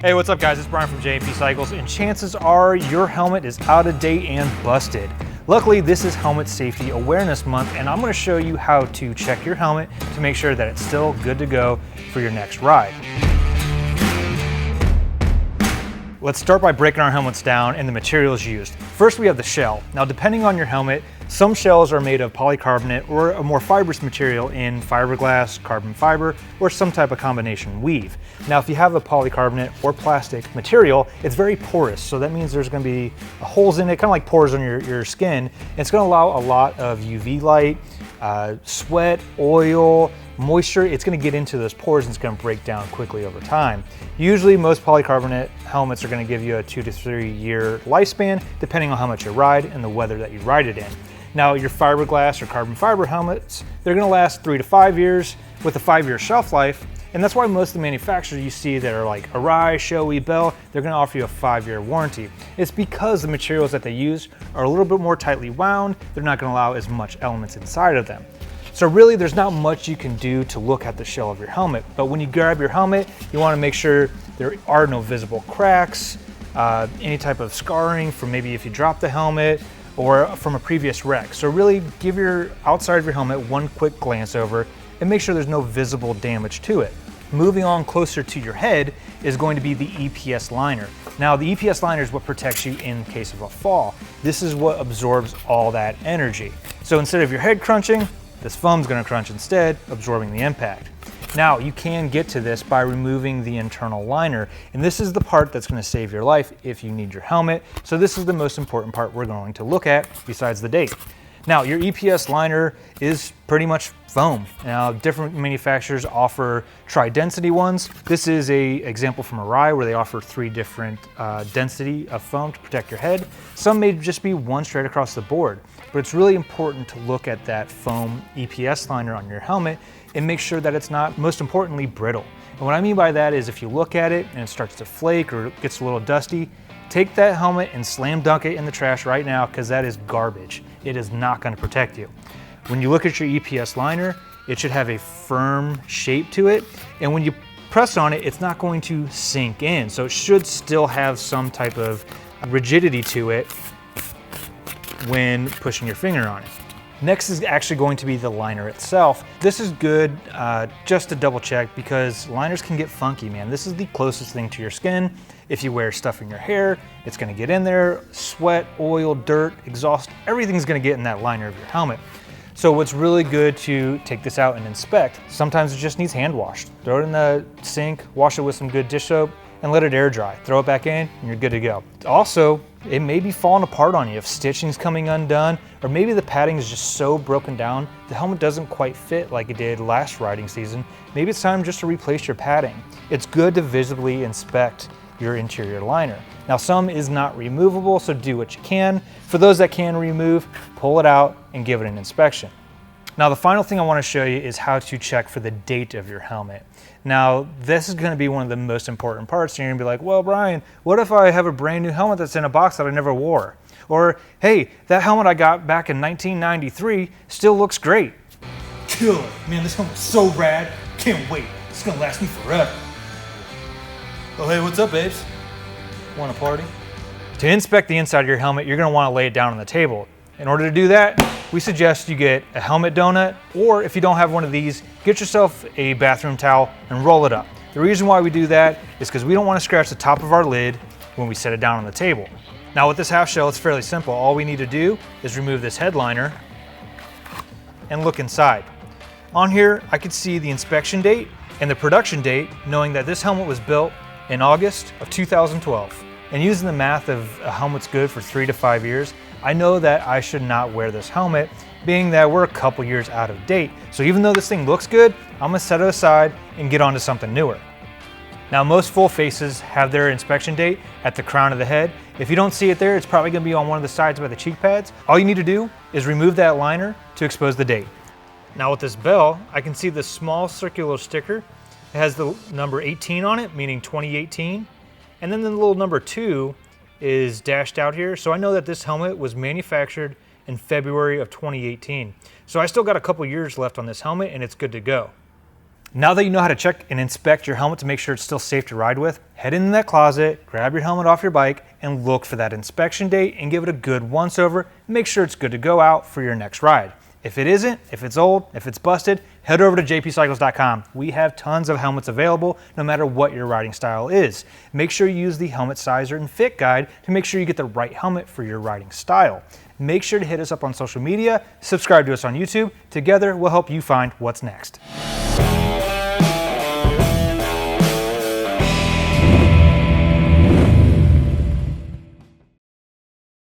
Hey, what's up guys? It's Brian from J&P Cycles, and chances are your helmet is out of date and busted. Luckily, this is Helmet Safety Awareness Month, and I'm going to show you how to check your helmet to make sure that it's still good to go for your next ride. Let's start by breaking our helmets down and the materials used. First, we have the shell. Now, depending on your helmet, some shells are made of polycarbonate or a more fibrous material in fiberglass, carbon fiber, or some type of combination weave. Now, if you have a polycarbonate or plastic material, it's very porous, so that means there's going to be holes in it, kind of like pores on your skin. And it's going to allow a lot of UV light, sweat, oil, moisture. It's going to get into those pores and it's going to break down quickly over time. Usually most polycarbonate helmets are going to give you a 2 to 3 year lifespan, depending on how much you ride and the weather that you ride it in. Now, your fiberglass or carbon fiber helmets, they're going to last 3 to 5 years with a 5-year shelf life. And that's why most of the manufacturers you see that are like Arai, Shoei, Bell, they're going to offer you a 5-year warranty. It's because the materials that they use are a little bit more tightly wound. They're not going to allow as much elements inside of them. So really, there's not much you can do to look at the shell of your helmet. But when you grab your helmet, you want to make sure there are no visible cracks, any type of scarring from maybe if you drop the helmet or from a previous wreck. So really give your outside of your helmet one quick glance over and make sure there's no visible damage to it. Moving on closer to your head is going to be the EPS liner. Now, the EPS liner is what protects you in case of a fall. This is what absorbs all that energy. So instead of your head crunching, this foam's gonna crunch instead, absorbing the impact. Now, you can get to this by removing the internal liner, and this is the part that's gonna save your life if you need your helmet. So this is the most important part we're going to look at besides the date. Now, your EPS liner is pretty much foam. Now, different manufacturers offer tri-density ones. This is an example from Arai where they offer 3 different density of foam to protect your head. Some may just be one straight across the board, but it's really important to look at that foam EPS liner on your helmet and make sure that it's not, most importantly, brittle. And what I mean by that is if you look at it and it starts to flake or it gets a little dusty, take that helmet and slam dunk it in the trash right now, because that is garbage. It is not going to protect you. When you look at your EPS liner, it should have a firm shape to it, and when you press on it, it's not going to sink in. So it should still have some type of rigidity to it when pushing your finger on it. Next is actually going to be the liner itself. This is good just to double check, because liners can get funky, man. This is the closest thing to your skin. If you wear stuff in your hair, it's gonna get in there. Sweat, oil, dirt, exhaust, everything's gonna get in that liner of your helmet. So what's really good to take this out and inspect, sometimes it just needs hand washed. Throw it in the sink, wash it with some good dish soap, and let it air dry. Throw it back in, and you're good to go. Also, it may be falling apart on you if stitching's coming undone, or maybe the padding is just so broken down, the helmet doesn't quite fit like it did last riding season. Maybe it's time just to replace your padding. It's good to visibly inspect your interior liner. Now, some is not removable, so do what you can. For those that can remove, pull it out and give it an inspection. Now, the final thing I want to show you is how to check for the date of your helmet. Now, this is going to be one of the most important parts. And you're going to be like, well, Brian, what if I have a brand new helmet that's in a box that I never wore? Or, hey, that helmet I got back in 1993 still looks great. Killer. Man, this helmet's so rad. Can't wait. It's going to last me forever. Oh, hey, what's up, babes? Want a party? To inspect the inside of your helmet, you're going to want to lay it down on the table. In order to do that, we suggest you get a helmet donut, or if you don't have one of these, get yourself a bathroom towel and roll it up. The reason why we do that is because we don't want to scratch the top of our lid when we set it down on the table. Now, with this half shell, it's fairly simple. All we need to do is remove this headliner and look inside. On here, I could see the inspection date and the production date, knowing that this helmet was built in August of 2012. And using the math of a helmet's good for 3 to 5 years, I know that I should not wear this helmet, being that we're a couple years out of date. So even though this thing looks good, I'm gonna set it aside and get onto something newer. Now, most full faces have their inspection date at the crown of the head. If you don't see it there, it's probably gonna be on one of the sides by the cheek pads. All you need to do is remove that liner to expose the date. Now with this bell, I can see this small circular sticker. It has the number 18 on it, meaning 2018. And then the little number 2 is dashed out here. So I know that this helmet was manufactured in February of 2018. So I still got a couple years left on this helmet and it's good to go. Now that you know how to check and inspect your helmet to make sure it's still safe to ride with, head into that closet, grab your helmet off your bike, and look for that inspection date and give it a good once over. Make sure it's good to go out for your next ride. If it isn't, if it's old, if it's busted, head over to jpcycles.com. We have tons of helmets available no matter what your riding style is. Make sure you use the helmet sizer and fit guide to make sure you get the right helmet for your riding style. Make sure to hit us up on social media, subscribe to us on YouTube. Together, we'll help you find what's next.